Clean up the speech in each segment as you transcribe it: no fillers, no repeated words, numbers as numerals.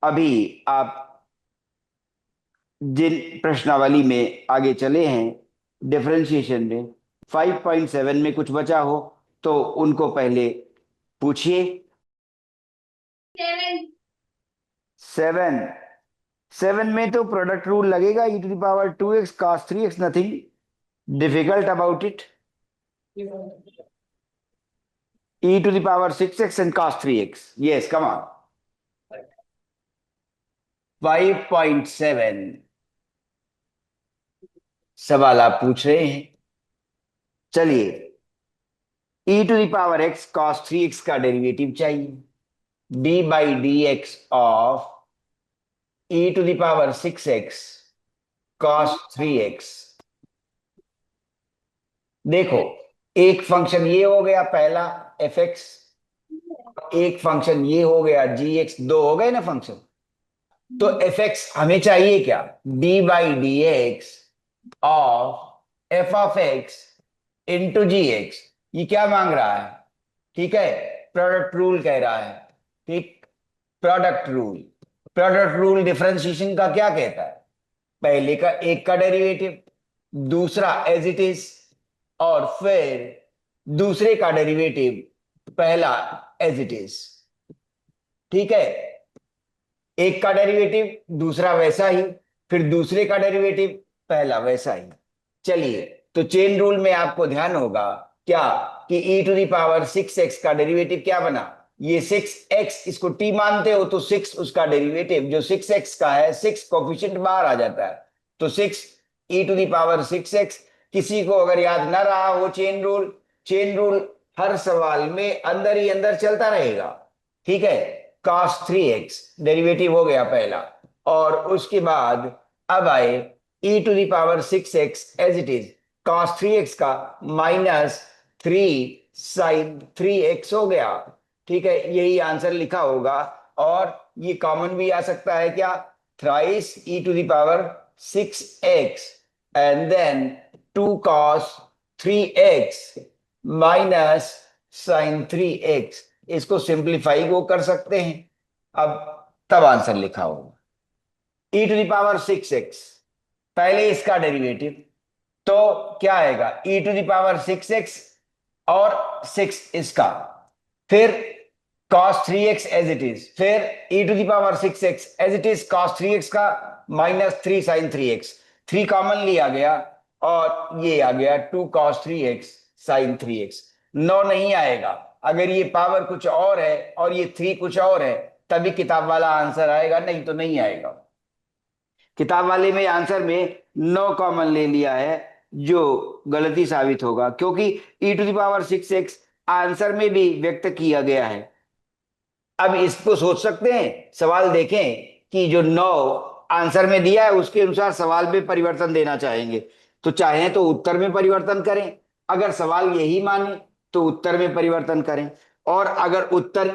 अभी आप जिन प्रश्नावली में आगे चले हैं डिफरेंशिएशन में, 5.7 में कुछ बचा हो तो उनको पहले पूछिए। 7, 7 में तो प्रोडक्ट रूल लगेगा, e⁻²x cos 3x, nothing difficult about it. e⁻6x and cos 3x, yes, come on। 5.7 सवाल आप पूछ रहे हैं। चलिए, e⁻x cos 3x का डेरिवेटिव चाहिए। d/dx of e⁻6x cos 3x। देखो, एक फंक्शन ये हो गया पहला fx, एक फंक्शन ये हो गया gx, दो हो गए ना फंक्शन। तो fx हमें चाहिए क्या? d/dx of f of x into gx। ये क्या मांग रहा है? ठीक है, प्रोडक्ट रूल कह रहा है। ठीक, product rule. Product rule differentiation का क्या कहता है? पहले का एक का डेरिवेटिव, दूसरा एज इट इज, और फिर दूसरे का डेरिवेटिव पहला एज इट इज। ठीक है, एक का डेरिवेटिव दूसरा वैसा ही, फिर दूसरे का डेरिवेटिव पहला वैसा ही। चलिए, तो चेन रूल में आपको ध्यान होगा क्या कि e⁻6x का डेरिवेटिव क्या बना? ये 6x, इसको t मानते हो तो 6 उसका डेरिवेटिव जो 6x का है, 6 कोफिशिएंट बाहर आ जाता है, तो 6 e⁻6x। किसी को अगर याद ना रहा हो चेन रूल, चेन रूल हर सवाल में अंदर ही अंदर चलता रहेगा। ठीक है, cos 3x डेरिवेटिव हो गया पहला, और उसके बाद अब आए e⁻6x as it is, cos 3x का माइनस 3 sin 3x हो गया। ठीक है, यही आंसर लिखा होगा। और ये कॉमन भी आ सकता है क्या? Thrice e⁻6x and then 2 cos 3x minus sin 3x। इसको सिंप्लीफाई वो कर सकते हैं, अब तब आंसर लिखा होगा। e⁻6x पहले इसका डेरिवेटिव, तो क्या आएगा? e⁻6x और 6 इसका, फिर cos 3x as it is, फिर e⁻6x as it is cos 3x का माइनस 3 sin 3x। 3 कॉमन लिया गया और ये आ गया 2 cos 3x sin 3x। 9 नहीं आएगा, अगर ये पावर कुछ और है और ये 3 कुछ और है तभी किताब वाला आंसर आएगा, नहीं तो नहीं आएगा। किताब वाले में आंसर में 9 कॉमन ले लिया है, जो गलती साबित होगा, क्योंकि e⁻6x आंसर में भी व्यक्त किया गया है। अब इसको सोच सकते हैं, सवाल देखें कि जो 9 आंसर में दिया है उसके अनुसार सवाल में परिवर्तन देना चाहेंगे, तो चाहें तो उत्तर में परिवर्तन करें, अगर सवाल यही माने तो उत्तर में परिवर्तन करें, और अगर उत्तर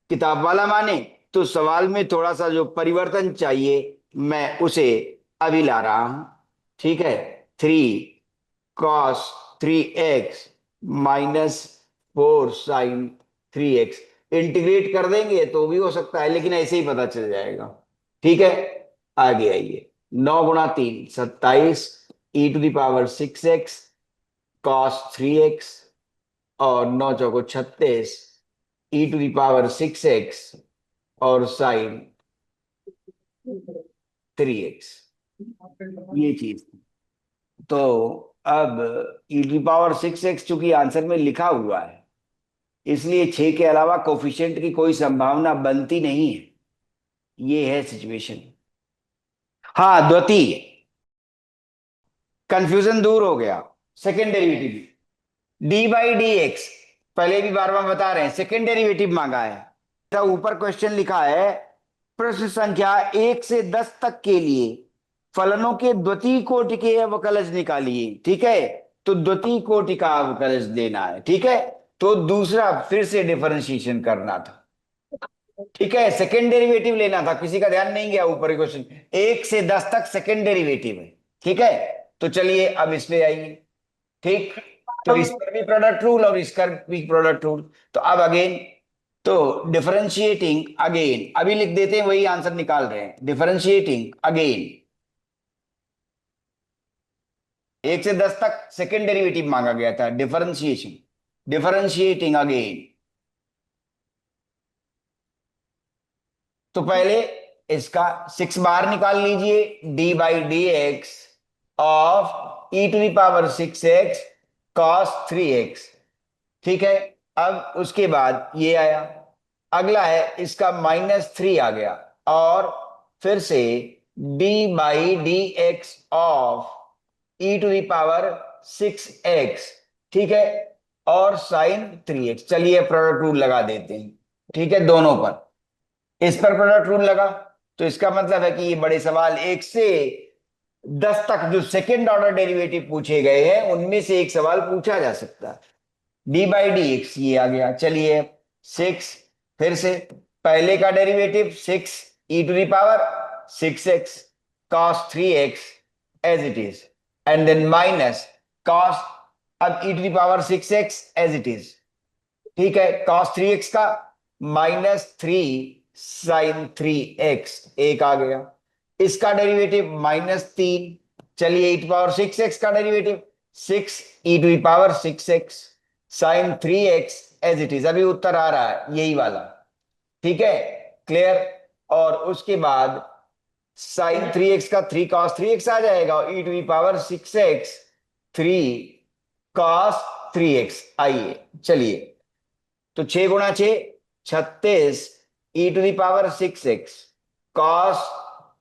किताब वाला माने तो सवाल में थोड़ा सा जो परिवर्तन चाहिए मैं उसे अभी ला रहा हूं। ठीक है, 3 cos 3x minus 4 sin 3x, integrate कर देंगे तो भी हो सकता है, लेकिन ऐसे ही पता चल जाएगा। ठीक है, आगे आइए। 9 × 3 = 27, e⁻6x cos 3x, और 9 × 4 = 36, e⁻6x और sin 3x। ये चीज, तो अब e⁻6x चूंकि आंसर में लिखा हुआ है, इसलिए 6 के अलावा कोफिशिएंट की कोई संभावना बनती नहीं है। ये है सिचुएशन। हाँ, द्वितीय, कंफ्यूजन दूर हो गया। सेकेंड डेरिवेटिव d/dx, पहले भी बार बार बता रहे हैं, सेकेंड डेरिवेटिव मांगा है। तो ऊपर क्वेश्चन लिखा है, प्रश्न संख्या 1 से 10 तक के लिए फलनों के द्वितीय कोटि के अवकलज निकालिए। ठीक है, तो द्वितीय कोटि का अवकलज देना है। ठीक है, तो दूसरा फिर से डिफरेंशिएशन करना था। ठीक है, सेकेंड डेरिवेटिव लेना था, किसी का ध्यान नहीं गया ऊपर क्वेश्चन। 1 से 10 तक सेकेंड डेरिवेटिव है। ठीक है, तो चलिए अब इस पे आइए। ठीक, तो इस पर भी प्रोडक्ट रूल और इसका भी प्रोडक्ट रूल। तो अब अगेन तो डिफरेंशिएटिंग अगेन, अभी लिख देते हैं, वही आंसर निकाल रहे हैं। डिफरेंशिएटिंग अगेन, 1 से 10 तक सेकेंड डेरिवेटिव मांगा गया था। डिफरेंशिएशन, डिफरेंशिएटिंग अगेन, तो पहले इसका 6 बार निकाल लीजिए। d/dx of e⁻6x cos 3x, ठीक है। अब उसके बाद ये आया, अगला है इसका -3 आ गया, और फिर से d/dx ऑफ e⁻6x, ठीक है, और sin 3x। चलिए प्रोडक्ट रूल लगा देते हैं, ठीक है, दोनों पर। इस पर प्रोडक्ट रूल लगा, तो इसका मतलब है कि ये बड़े सवाल 1 से 10 तक जो सेकेंड ऑर्डर डेरिवेटिव पूछे गए हैं उनमें से एक सवाल पूछा जा सकता है। d/dx ये आ गया। चलिए 6, फिर से पहले का derivative 6 e⁻6x cos 3x as it is, and then minus cos, अब e⁻6x एज इट इज, ठीक है, cos 3x का -3 sin 3x एक आ गया। इसका डेरिवेटिव -3। चलिए e⁻6x का derivative 6 e⁻6x sin 3x as it is, अभी उत्तर आ रहा है यही वाला, ठीक है, क्लियर। और उसके बाद sin 3x का 3 cos 3x आ जाएगा, e⁻6x 3 cos 3x। आइए चलिए, तो 6 × 6 36 e⁻6x cos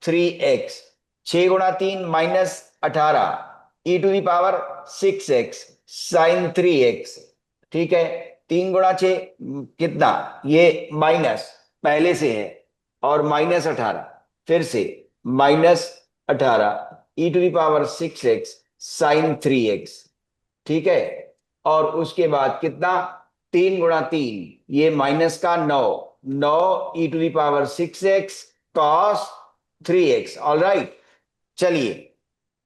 3x, 6 × 3 -18 e⁻6x sin 3x, ठीक है। 3 × 6 कितना, ये माइनस पहले से है, और -18, फिर से -18 e⁻6x sin 3x, ठीक है। और उसके बाद कितना, 3 × 3 ये माइनस का 9, 9 e⁻6x cos 3x। All right, चलिए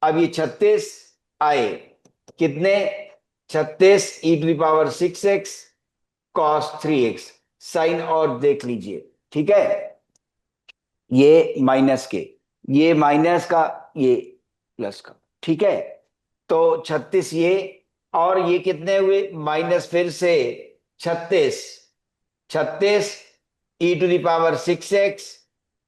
अब ये 36 आए, कितने, 36 e⁻6x cos 3x, साइन और देख लीजिए, ठीक है, ये माइनस के, ये माइनस का, ये प्लस का, ठीक है। तो 36 ये, और ये कितने हुए, माइनस फिर से 36, 36 e⁻6x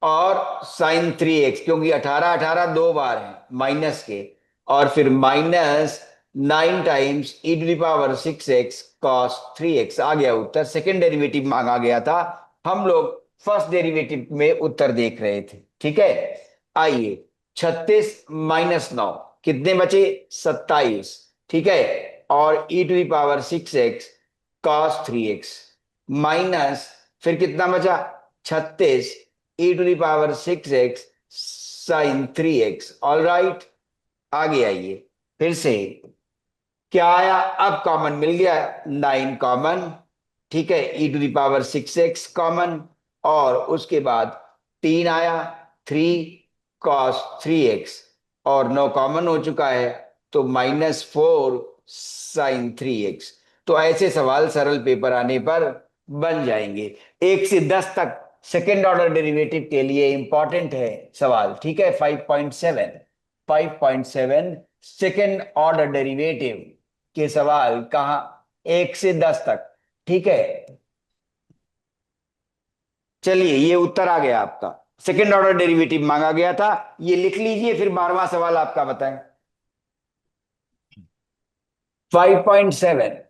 और sin 3x, क्योंकि 18 18 दो बार है माइनस के, और फिर -9 टाइम्स e⁻6x cos 3x आ गया उत्तर। सेकेंड डेरिवेटिव मांगा गया था, हम लोग फर्स्ट डेरिवेटिव में उत्तर देख रहे थे, ठीक है। आइए 36 -9 कितने बचे, 27, ठीक है, और e⁻6x cos 3x माइनस, फिर कितना बचा, 36 e⁻6x sin 3x। All right, आगे आइए, फिर से क्या आया, अब कॉमन मिल गया, 9 कॉमन, ठीक है, e⁻6x कॉमन, और उसके बाद 3 आया, 3 cos 3x, और 9 कॉमन हो चुका है, तो -4 sin 3x। तो ऐसे सवाल सरल पेपर आने पर बन जाएंगे। 1 से 10 तक सेकेंड ऑर्डर डेरिवेटिव के लिए इंपॉर्टेंट है सवाल, ठीक है। 5.7, 5.7 सेकेंड ऑर्डर डेरिवेटिव के सवाल कहा, 1 से 10 तक, ठीक है। चलिए ये उत्तर आ गया आपका, सेकेंड ऑर्डर डेरिवेटिव मांगा गया था, ये लिख लीजिए, फिर 12वां सवाल आपका बताएं। 5.7,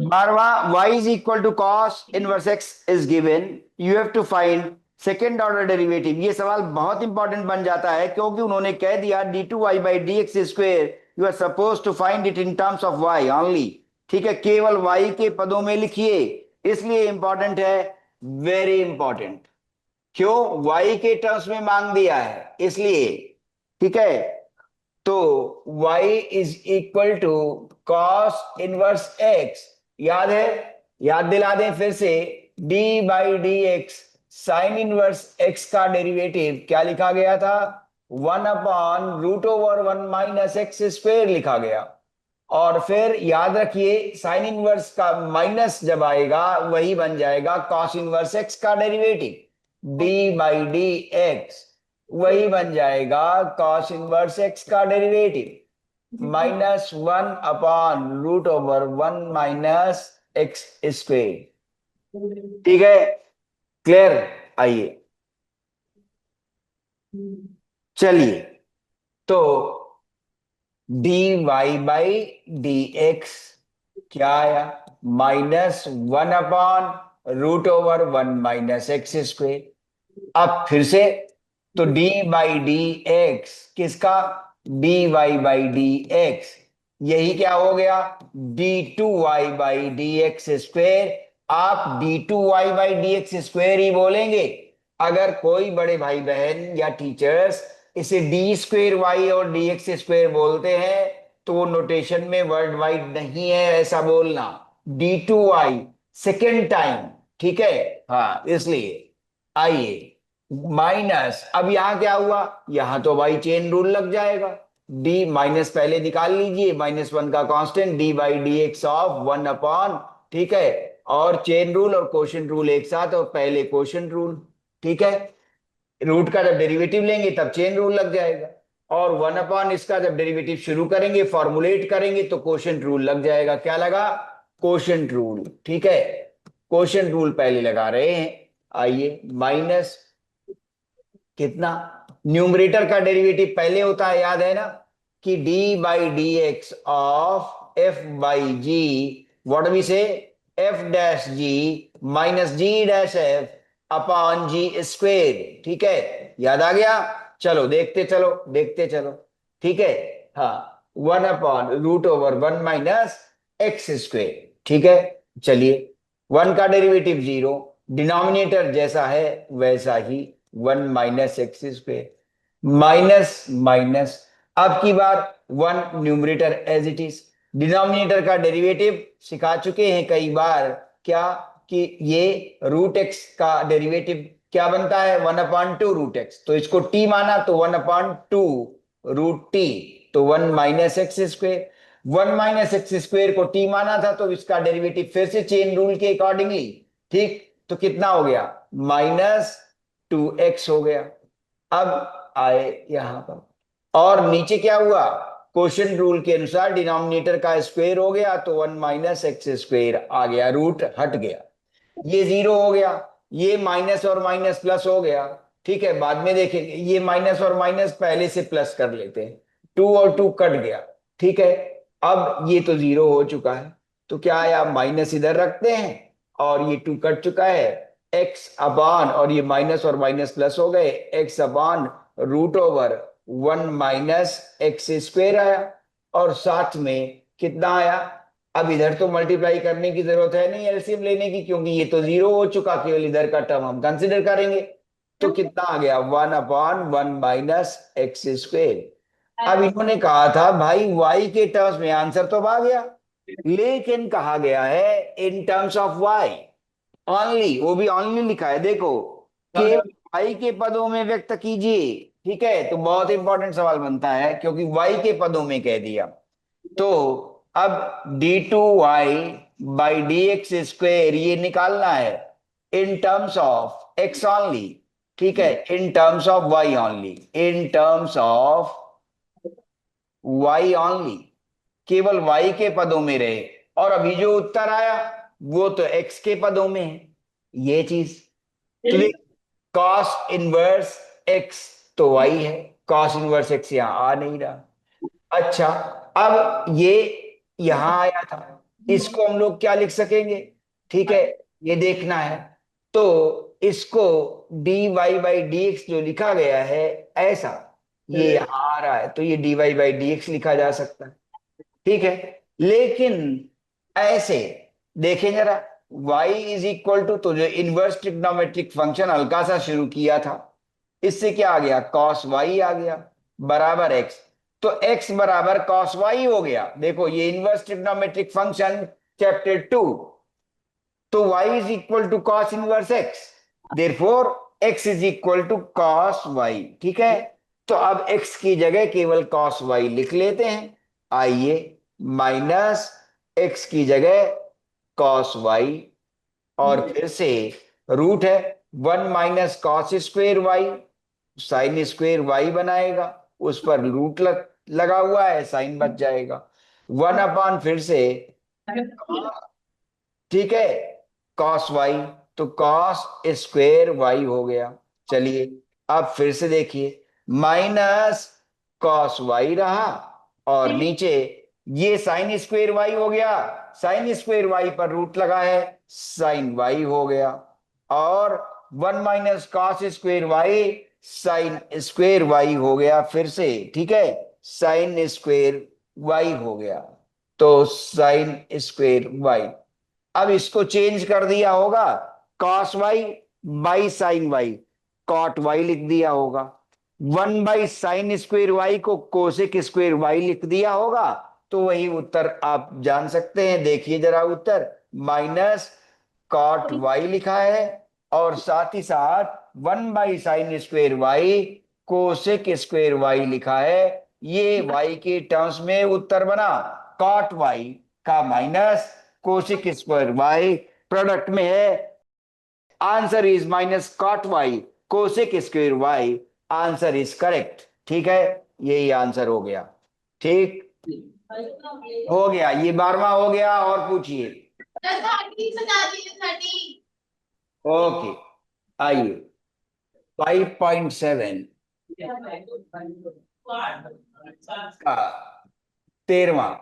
12वां, y is equal to cos inverse x is given, you have to find second order derivative. ये सवाल बहुत इंपॉर्टेंट बन जाता है, क्योंकि उन्होंने कह दिया d2y/dx², you are suppose to find it in terms of y only, ठीक है, केवल y के पदों में लिखिए, इसलिए इंपॉर्टेंट है, वेरी इंपॉर्टेंट। क्यों, y के टर्म्स में मांग दिया है इसलिए, ठीक है। तो y is equal to cos inverse x, याद है, याद दिला दें फिर से, d/dx साइन इनवर्स x का डेरिवेटिव क्या लिखा गया था, 1/√1 - x² लिखा गया, और फिर याद रखिए साइन इनवर्स का माइनस जब आएगा वही बन जाएगा कॉस इनवर्स एक्स का derivative, D by D X वही बन जाएगा कॉस इनवर्स एक्स का डेरिवेटिव, -1/√/1 माइनस एक्स स्क्वेयर। ठीक है, क्लियर। आइए चलिए, तो D Y by D X क्या आया, -1/√/1 माइनस एक्स स्क्वेयर। अब फिर से, तो डी बाई डी एक्स किसका, D Y by D X, यही क्या हो गया, d2y/dx²। आप d2y/dx² ही बोलेंगे। अगर कोई बड़े भाई बहन या टीचर्स इसे d²y और dx² बोलते हैं तो वो नोटेशन में वर्ल्ड वाइड नहीं है ऐसा बोलना, d2y सेकेंड टाइम। ठीक है, हाँ इसलिए। आइए माइनस, अब यहां क्या हुआ, यहां तो भाई चेन रूल लग जाएगा, डी माइनस पहले निकाल लीजिए, -1 का constant D by D X of 1/, ठीक है, और चेन रूल और कोशेंट रूल एक साथ, और पहले कोशेंट रूल। ठीक है, रूट का जब डेरिवेटिव लेंगे तब चेन रूल लग जाएगा, और 1/, इसका जब डेरिवेटिव शुरू करेंगे फॉर्मुलेट करेंगे तो कोशेंट रूल लग जाएगा। क्या लगा, कोशेंट रूल। ठीक है, कोशेंट रूल पहले लगा रहे हैं। आइए माइनस कितना, न्यूमरेटर का डेरिवेटिव पहले होता है, याद है ना, कि D by D X of F by G, what we say, F dash G minus G dash F upon G square. ठीक है, याद आ गया। चलो देखते चलो, देखते चलो। ठीक है, हाँ, 1/√/1 माइनस एक्स स्क्वेयर। ठीक है, चलिए, 1 का डेरिवेटिव 0, डिनोमिनेटर जैसा है वैसा ही 1 minus X square, minus minus, अब की बार 1 numerator as it is, denominator का डेरिवेटिव सिखा चुके हैं कई बार, क्या कि ये रूट एक्स का डेरिवेटिव क्या बनता है, 1/2√x, तो इसको t माना तो 1/2√t, तो 1 minus X square, 1 minus X square को t माना था तो इसका डेरिवेटिव फिर से चेन रूल के अकॉर्डिंगली, ठीक, तो कितना हो गया, -2x हो गया। अब आए यहां पर, और नीचे क्या हुआ, क्वोशिएंट रूल के अनुसार डिनोमिनेटर का स्क्वायर हो गया तो 1 माइनस एक्स स्क्वायर आ गया, रूट हट गया, ये 0 हो गया, ये माइनस और माइनस प्लस हो गया। ठीक है, बाद में देखेंगे, ये माइनस और माइनस पहले से प्लस कर लेते हैं, 2 और 2 कट गया। ठीक है, अब ये तो 0 हो चुका है, तो क्या आया, माइनस इधर रखते हैं, और ये 2 कट चुका है, एक्स अपान, और ये माइनस और माइनस प्लस हो गए, एक्स अपान √/1 माइनस एक्स स्क्वेयर आया, और साथ में कितना आया, अब इधर तो मल्टीप्लाई करने की जरूरत है नहीं एलसीएम लेने की, क्योंकि ये तो 0 हो चुका, केवल इधर का टर्म हम कंसिडर करेंगे, तो कितना आ गया, 1/1 माइनस एक्स स्क्वेयर। अब इन्होंने कहा था भाई y के टर्म्स में, आंसर तो आ गया, लेकिन कहा गया है इन टर्म्स ऑफ y ओनली, वो भी ओनली लिखा है देखो, केवल y के पदों में व्यक्त कीजिए। ठीक है, तो बहुत इंपॉर्टेंट सवाल बनता है क्योंकि y के पदों में कह दिया, तो अब d2y/dx² ये निकालना है इन टर्म्स ऑफ x ओनली। ठीक है, इन terms of y only, in terms of y only, केवल y के पदों में रहे, और अभी जो उत्तर आया वो तो x के पदों में है, ये चीज, तो देख, कॉस इनवर्स x तो y है, कॉस इनवर्स x यहां आ नहीं रहा। अच्छा, अब ये यहां आया था, इसको हम लोग क्या लिख सकेंगे, ठीक है, ये देखना है, तो इसको dy/dx जो लिखा गया है ऐसा, ये यहां आ रहा है तो ये dy/dx लिखा जा सकता है। ठीक है, लेकिन ऐसे देखें जरा, y इज इक्वल टू, तो जो इनवर्स ट्रिग्नोमेट्रिक फंक्शन हल्का सा शुरू किया था, इससे क्या आ गया, cos y आ गया, बराबर x, तो x बराबर cos y हो गया। देखो ये इनवर्स ट्रिग्नोमेट्रिक फंक्शन चैप्टर 2, तो y is equal to cos inverse x, therefore x is equal to cos y। ठीक है, तो अब x की जगह केवल cos y लिख लेते हैं। आइए माइनस एक्स की जगह कॉस वाई, और फिर से रूट है 1 - cos² Y, sine square Y बनाएगा, उस पर रूट लगा हुआ है, साइन बच जाएगा 1 फिर से, ठीक है, कॉस वाई, तो कॉस स्क्वेयर वाई हो गया। चलिए अब फिर से देखिए, माइनस कॉस वाई रहा, और नीचे ये साइन स्क्वेयर वाई हो गया, साइन स्क्वेयर वाई पर रूट लगा है, साइन वाई हो गया, और 1 - cos² Y sine square Y हो गया फिर से, ठीक है, साइन स्क्वेयर वाई हो गया, तो साइन स्क्वेयर वाई। अब इसको चेंज कर दिया होगा, cos Y by sine Y, cot Y लिख दिया होगा, 1/sin² वाई को कोसेक स्क्वेयर वाई लिख दिया होगा, तो वही उत्तर आप जान सकते हैं। देखिए जरा उत्तर, माइनस कॉट वाई लिखा है, और साथ ही साथ 1/sin² Y cosec square Y लिखा है। ये वाई के टर्म्स में उत्तर बना, कॉट वाई का minus cosec square y product में है, answer is minus cot y cosec square y, answer is correct. ठीक है, यही आंसर हो गया। ठीक हो गया, ये 12वां हो गया, और पूछिए। ओके, आइए 5.7 का 13वां,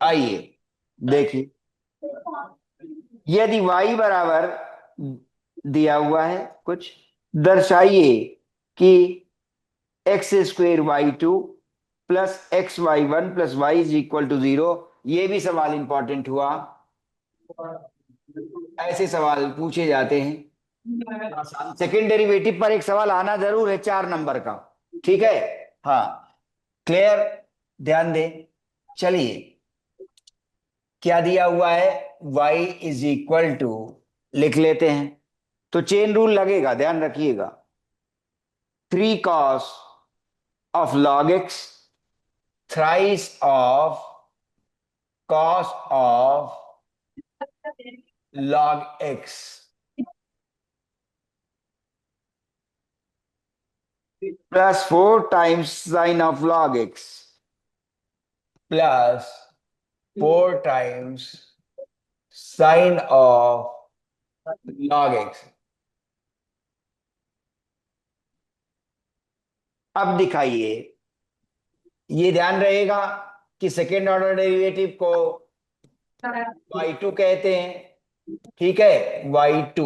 आइए देखिए, यदि y बराबर दिया हुआ है कुछ, दर्शाइए कि x² y² +x y1 + y=0। ये भी सवाल इंपॉर्टेंट हुआ, ऐसे सवाल पूछे जाते हैं। सेकंड डेरिवेटिव पर एक सवाल आना जरूर है 4 नंबर का, ठीक है। हाँ, क्लियर, ध्यान दें। चलिए, क्या दिया हुआ है, y लिख लेते हैं, तो चेन रूल लगेगा, ध्यान रखिएगा। 3 cos of log x thrice of cos of log x plus 4 times sin of log x plus 4 times sin of log x। अब दिखाइए, ये ध्यान रहेगा कि सेकेंड ऑर्डर डेरिवेटिव को y2 कहते हैं, ठीक है, y2,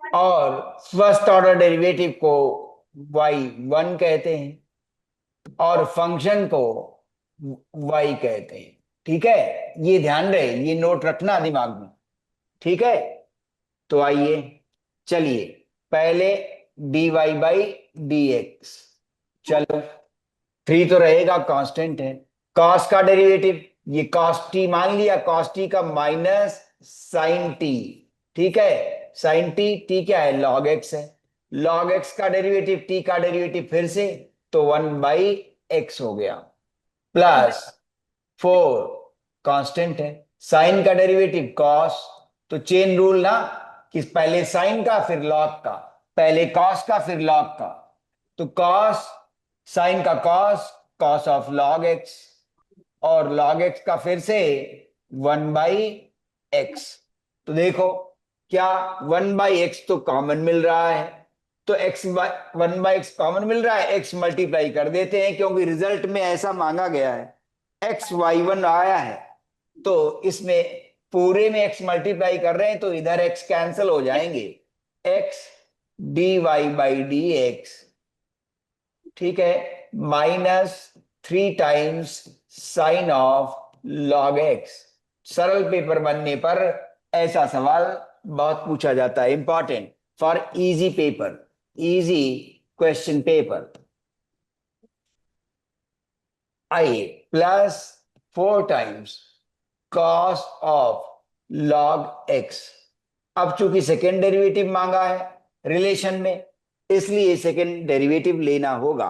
और फर्स्ट ऑर्डर डेरिवेटिव को y1 कहते हैं, और फंक्शन को y कहते हैं, ठीक है। ये ध्यान रहे, ये नोट रखना दिमाग में, ठीक है। तो आइए, चलिए पहले dy/dx, चलो 3 तो रहेगा, कांस्टेंट है, कॉस का डेरिवेटिव, ये कॉस टी मान लिया, कॉस टी का माइनस साइन टी, ठीक है, साइन टी, टी क्या है, लॉग एक्स है, लॉग एक्स का डेरिवेटिव, टी का डेरिवेटिव फिर से, तो 1/x हो गया, प्लस 4 कांस्टेंट है, साइन का डेरिवेटिव कॉस, तो चेन रूल ना, कि पहले साइन का फिर लॉग का, पहले कॉस का फिर लॉग का, तो कॉस, साइन का cos, cos of log x, और लॉग एक्स का फिर से 1/x। तो देखो क्या, 1/x तो कॉमन मिल रहा है, तो x 1/x कॉमन मिल रहा है, x मल्टीप्लाई कर देते हैं, क्योंकि रिजल्ट में ऐसा मांगा गया है, xy1 आया है, तो इसमें पूरे में x मल्टीप्लाई कर रहे हैं, तो इधर x कैंसिल हो जाएंगे, x dy/dx, ठीक है, -3 times sine of log x. सरल पेपर बनने पर ऐसा सवाल बहुत पूछा जाता है, important for easy paper, easy question paper. आइए, plus 4 times cos of log x. अब चूंकि सेकेंड डेरिवेटिव मांगा है रिलेशन में, इसलिए सेकेंड डेरिवेटिव लेना होगा,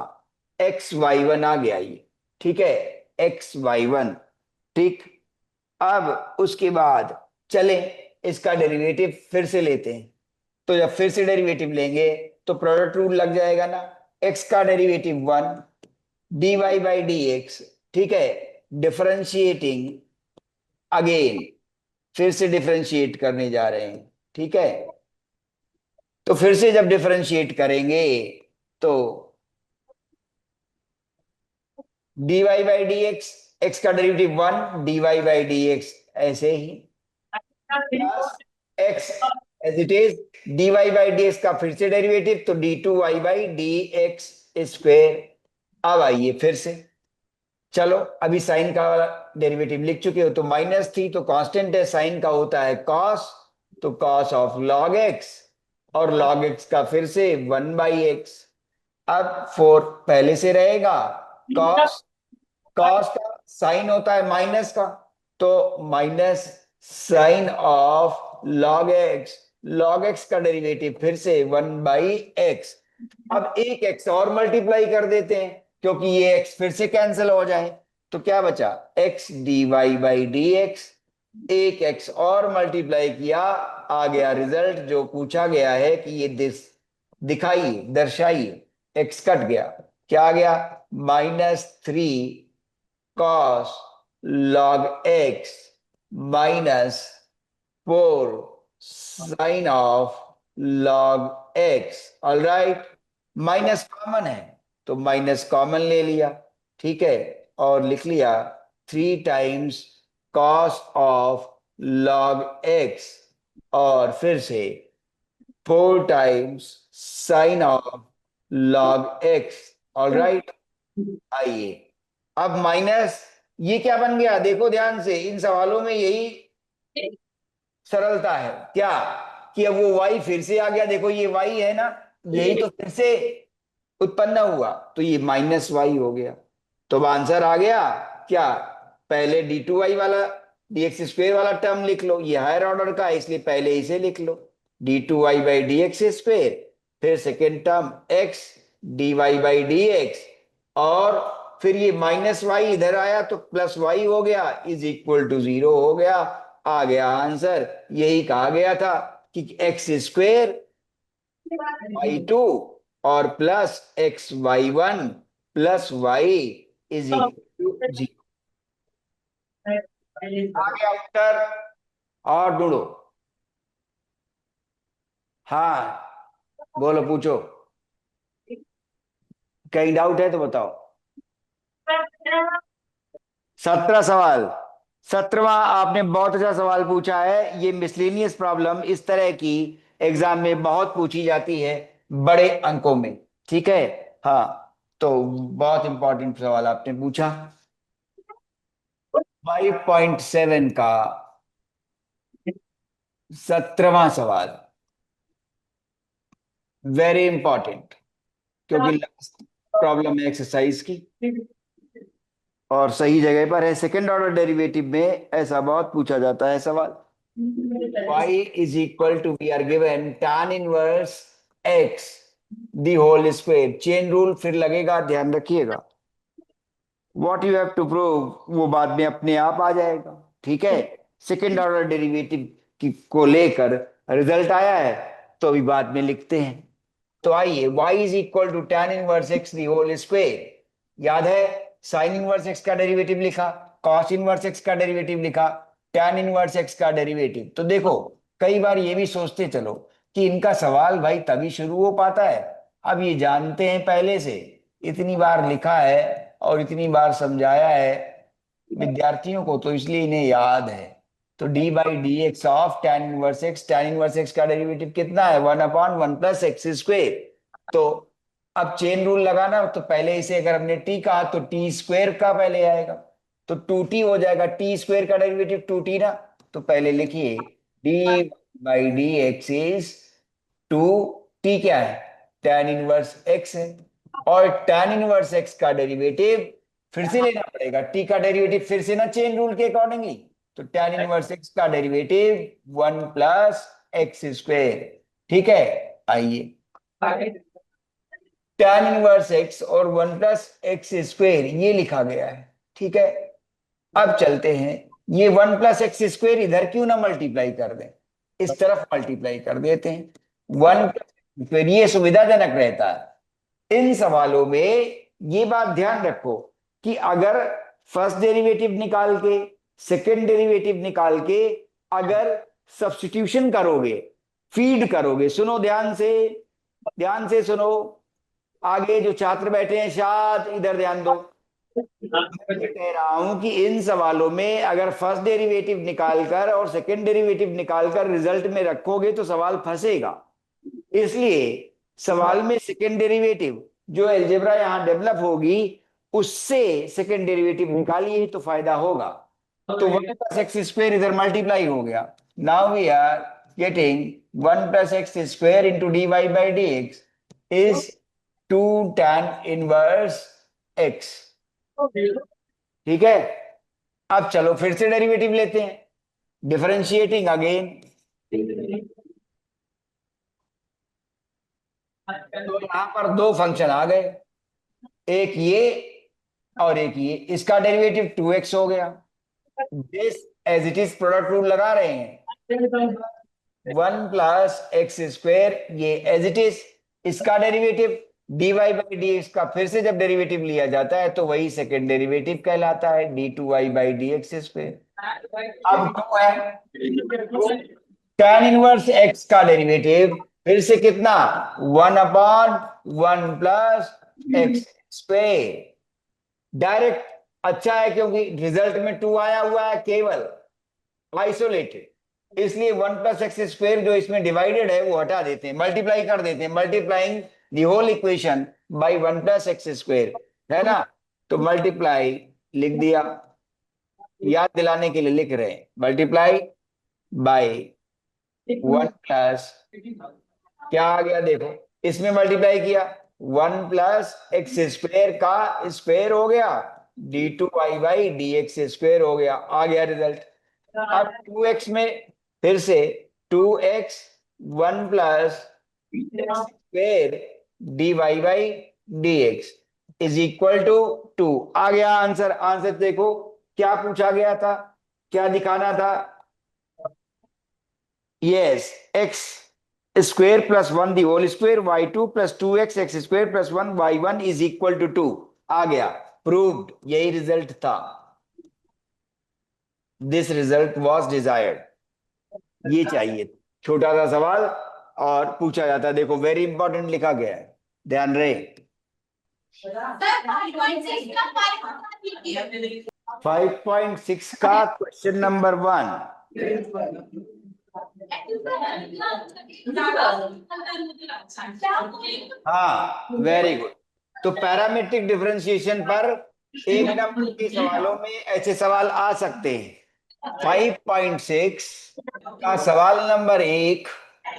एक्स वाई वन आ गया ये, ठीक है, एक्स वाई वन, ठीक। अब उसके बाद चले इसका डेरिवेटिव फिर से लेते हैं। तो जब फिर से डेरिवेटिव लेंगे तो प्रोडक्ट रूल लग जाएगा ना। एक्स का derivative 1 dy by D x, ठीक है। डिफरेंशिएटिंग अगेन, फिर से डिफरेंशिएट करने जा रहे हैं, ठीक है। तो फिर से जब डिफरेंशिएट करेंगे तो dy by D x, x का derivative 1 dy by D x ऐसे ही, plus x as it is, dy by D x का फिर से डेरिवेटिव तो d2y by D x square. अब आइए फिर से, चलो अभी साइन का डेरिवेटिव लिख चुके हो, तो माइनस थी तो कांस्टेंट है, साइन का होता है कॉस, तो कॉस ऑफ लॉग एक्स, और लॉग एक्स का फिर से 1/x। अब 4 पहले से रहेगा, कॉस, कॉस का साइन होता है माइनस का, तो minus sine of log x, log x का डेरिवेटिव फिर से 1/x। अब एक एक्स और मल्टीप्लाई कर देते हैं क्योंकि ये एक्स फिर से कैंसिल हो जाए, तो क्या बचा, x d Y by D x. एक एक्स और मल्टीप्लाई किया, आ गया रिजल्ट जो पूछा गया है कि ये दिखाइए, दर्शाइए। एक्स कट गया, क्या आ गया, -3 cos log x minus 4 sine of log x. All right, minus common है तो माइनस कॉमन ले लिया, ठीक है, और लिख लिया 3 times cos of log x, और फिर से 4 times sine of log x. All right, आइए अब माइनस, ये क्या बन गया देखो ध्यान से, इन सवालों में यही सरलता है क्या, कि अब वो y फिर से आ गया, देखो ये y है ना, यही तो फिर से उत्पन्न हुआ, तो ये -y हो गया। तो अब आंसर आ गया क्या, पहले d2y वाला dx स्क्वेयर वाला टर्म लिख लो, ये हायर ऑर्डर का है इसलिए पहले इसे लिख लो, d2y by D x square, फिर second term x dy by D x, और फिर ये -y इधर आया तो +y हो गया, इज इक्वल टू 0 हो गया। आ गया आंसर, यही कहा गया था कि एक्स स्क्वेयर y2 और plus xy1 plus y is equal to 0। आ गया उत्तर, और ढूंढो। हाँ बोलो, पूछो, कहीं डाउट है तो बताओ। 17 सवाल, 17वां आपने बहुत अच्छा सवाल पूछा है। ये मिसलेनियस प्रॉब्लम इस तरह की एग्जाम में बहुत पूछी जाती है, बड़े अंकों में, ठीक है। हाँ, तो बहुत इंपॉर्टेंट सवाल आपने पूछा। 5.7 का 17वां सवाल, वेरी इंपॉर्टेंट, क्योंकि लास्ट प्रॉब्लम है एक्सरसाइज की और सही जगह पर है। सेकेंड ऑर्डर डेरिवेटिव में ऐसा बहुत पूछा जाता है सवाल। y is equal to, we are given tan inverse x the whole square, chain rule फिर लगेगा, ध्यान रखिएगा। What you have to prove वो बाद में अपने आप आ जाएगा, ठीक है। सेकेंड ऑर्डर डेरिवेटिव की को लेकर रिजल्ट आया है तो अभी बाद में लिखते हैं। तो आइए, y is equal to tan inverse x the whole square, याद है, साइन इनवर्स x का डेरिवेटिव लिखा, कॉस इनवर्स x का डेरिवेटिव लिखा, tan इनवर्स x का डेरिवेटिव। तो देखो, कई बार ये भी सोचते चलो कि इनका सवाल भाई तभी शुरू हो पाता है, अब ये जानते हैं पहले से, इतनी बार लिखा है और इतनी बार समझाया है विद्यार्थियों को, तो इसलिए इन्हें याद है। तो D by D X of tan inverse x, tan inverse X का डेरिवेटिव कितना है, 1/1 प्लस एक्स स्क्वेयर। तो अब चेन रूल लगाना, तो पहले इसे अगर हमने टी कहा तो टी स्क्वेयर का पहले आएगा, तो 2t हो जाएगा, टी स्क्वेयर का डेरिवेटिव 2t ना, तो पहले लिखिए D by D x is 2, T क्या है, tan इनवर्स एक्स है, और tan इनवर्स एक्स का डेरिवेटिव फिर से लेना पड़ेगा, टी का डेरिवेटिव फिर से ना चेन रूल के अकॉर्डिंगली, तो tan इनवर्स एक्स का डेरिवेटिव 1 प्लस एक्स स्क्वेयर, ठीक है। आइए, tan इनवर्स एक्स और 1 प्लस एक्स स्क्वेयर ये लिखा गया है, ठीक है। अब चलते हैं, ये 1 + x² इधर क्यों ना मल्टीप्लाई कर दें, इस तरफ मल्टीप्लाई कर देते हैं। 1 ये सुविधाजनक रहता है इन सवालों में। ये बात ध्यान रखो कि अगर फर्स्ट डेरिवेटिव निकाल के, सेकंड डेरिवेटिव निकाल के अगर सब्स्टिट्यूशन करोगे, फीड करोगे, सुनो ध्यान से, ध्यान से सुनो, आगे जो छात्र बैठे हैं शायद इधर ध्यान दो। मैं कह रहा हूं कि इन सवालों में अगर फर्स्ट डेरिवेटिव निकालकर और सेकंड डेरिवेटिव निकालकर रिजल्ट में रखोगे तो सवाल फंसेगा। इसलिए सवाल में सेकंड डेरिवेटिव जो एलजेब्रा यहां डेवलप होगी उससे सेकंड डेरिवेटिव निकालिए तो फायदा होगा। तो 1 + x² इधर मल्टीप्लाई हो गया। Now we are getting 1 + x² into dy/dx is 2 tan inverse x। ठीक है, अब चलो फिर से डेरिवेटिव लेते हैं, डिफरेंशिएटिंग अगेन। तो यहां पर दो फंक्शन आ गए, एक ये और एक ये, इसका डेरिवेटिव 2x हो गया। This as it is product rule लगा रहे हैं, 1 + x², ये एज इट इज, इसका डेरिवेटिव dy/dx का फिर से जब डेरिवेटिव लिया जाता है तो वही सेकंड डेरिवेटिव कहलाता है, d2y/dx²। अब 2 है, tan इनवर्स x का डेरिवेटिव फिर से कितना, 1/1 + x²। डायरेक्ट अच्छा है क्योंकि रिजल्ट में 2 आया हुआ है केवल आइसोलेटेड, इसलिए 1 + x² जो इसमें डिवाइडेड है वो हटा देते हैं, मल्टीप्लाई कर देते हैं, multiplying the whole equation by 1 + x² है ना। तो मल्टीप्लाई लिख दिया, याद दिलाने के लिए लिख रहे हैं, मल्टीप्लाई बाय 1 + क्या आ गया देखो, इसमें मल्टीप्लाई किया, 1 + x² का स्क्वायर हो गया, d2y/dx² हो गया, आ गया रिजल्ट। अब 2x में फिर से 2x 1 + x² dy/dx is equal to 2, आ गया आंसर। आंसर देखो क्या पूछा गया था, क्या दिखाना था, yes x² + 1 the whole square, y2 + 2x x² + 1 y1 is equal to 2, आ गया, प्रूव्ड, यही रिजल्ट था। दिस रिजल्ट वॉज डिजायर्ड, ये चाहिए, छोटा सा सवाल और पूछा जाता है, देखो वेरी इंपॉर्टेंट लिखा गया है, ध्यान रहे। 5.6 का क्वेश्चन नंबर 1। हाँ वेरी गुड। तो पैरामीट्रिक डिफरेंशिएशन पर 1 नंबर के सवालों में ऐसे सवाल आ सकते हैं। 5.6 का सवाल नंबर 1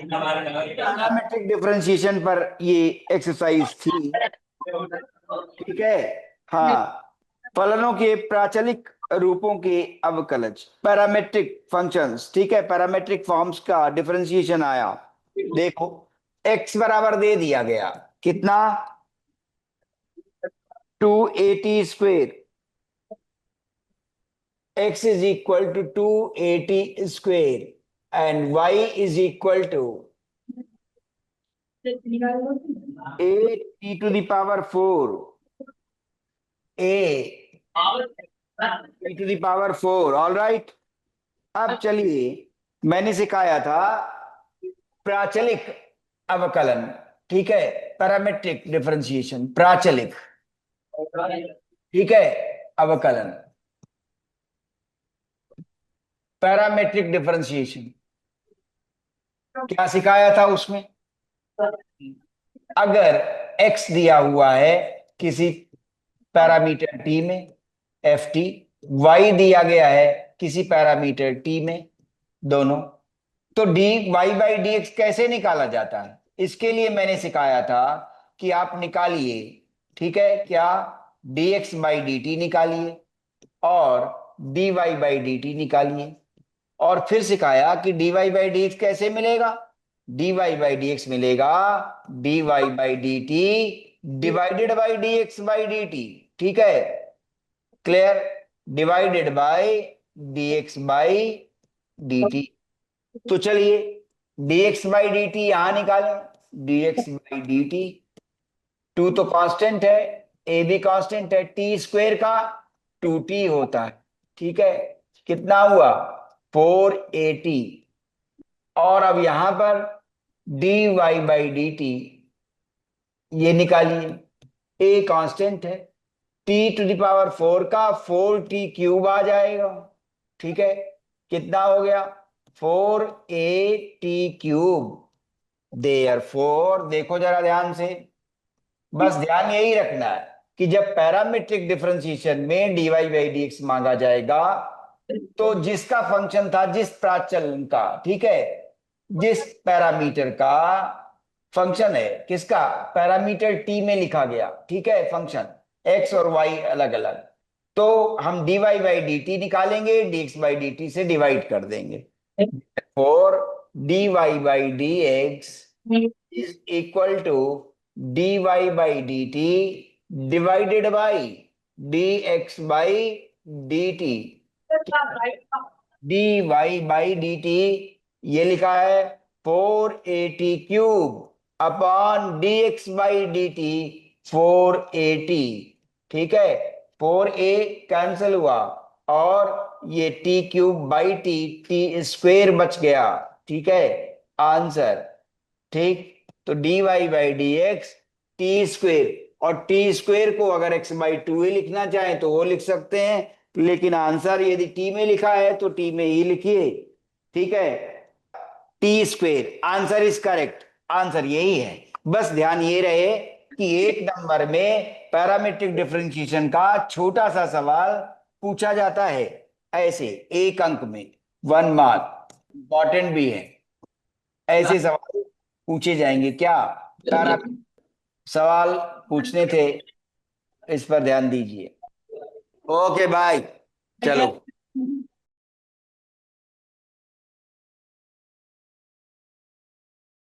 पैरामीट्रिक डिफरेंशिएशन पर ये एक्सरसाइज थी, ठीक है। हाँ, फलनों के प्राचलिक रूपों के अवकलज, पैरामेट्रिक फंक्शंस, ठीक है, पैरामेट्रिक फॉर्म्स का डिफरेंशिएशन आया। देखो x बराबर दे दिया गया कितना, 280², x is equal to 280² and y is equal to 8 e⁴ e⁴ all right. अब चलिए, मैंने सिखाया था प्राचलिक अवकलन, ठीक है, पैरामेट्रिक डिफरेंशिएशन, प्राचलिक, ठीक है, अवकलन, पैरामेट्रिक डिफरेंशिएशन, क्या सिखाया था उसमें, अगर x दिया हुआ है किसी पैरामीटर t में ft, y दिया गया है किसी पैरामीटर t में, दोनों, तो dy/dx कैसे निकाला जाता है, इसके लिए मैंने सिखाया था कि आप निकालिए, ठीक है, क्या, dx/dt निकालिए और dy/dt निकालिए, और फिर सिखाया कि dy/dx कैसे मिलेगा, dy/dx मिलेगा dy/dt डिवाइडेड बाई dx/dt, ठीक है, clear. Divided by dx by dt। तो चलिए dx बाई डी टी यहां निकालें। dx by d t, two तो कांस्टेंट है, ए भी कांस्टेंट है, टी स्क्वेयर का 2t होता है। ठीक है, कितना हुआ 480। और अब यहां पर dy बाई डी टी ये निकालिए, ए कांस्टेंट है, t⁴ का 4t³ आ जाएगा। ठीक है, कितना हो गया 4a t³। देयरफॉर देखो जरा ध्यान से, बस ध्यान यही रखना है कि जब पैरामीट्रिक डिफरेंशिएशन में dy बाई डी एक्स मांगा जाएगा तो जिसका फंक्शन था, जिस प्राचलन का, ठीक है, जिस पैरामीटर का फंक्शन है, किसका पैरामीटर t में लिखा गया, ठीक है, फंक्शन x और y अलग अलग, तो हम dy बाई डी टी निकालेंगे, dx बाई डी टी से डिवाइड कर देंगे। और dy by D x is equal to dy by d t divided by dx by d t. dy by d t ये लिखा है 480³ upon dx by d t 480। ठीक है, 4a cancel हुआ और ये t³ बाई टी स्क्वेयर बच गया। ठीक है, आंसर। ठीक, तो dy by D x T square, और टी स्क्वेयर को अगर x बाई 2a लिखना चाहें तो वो लिख सकते हैं, लेकिन आंसर यदि t में लिखा है तो t में ही लिखिए। ठीक है, T square answer is correct, answer यही है। बस ध्यान ये रहे कि एक नंबर में पैरामीट्रिक डिफरेंशिएशन का छोटा सा सवाल पूछा जाता है, ऐसे एक अंक में, 1 मार्क, इंपॉर्टेंट भी है। ऐसे सवाल पूछे जाएंगे क्या, पैरा सवाल पूछने थे, इस पर ध्यान दीजिए। ओके बाय, चलो।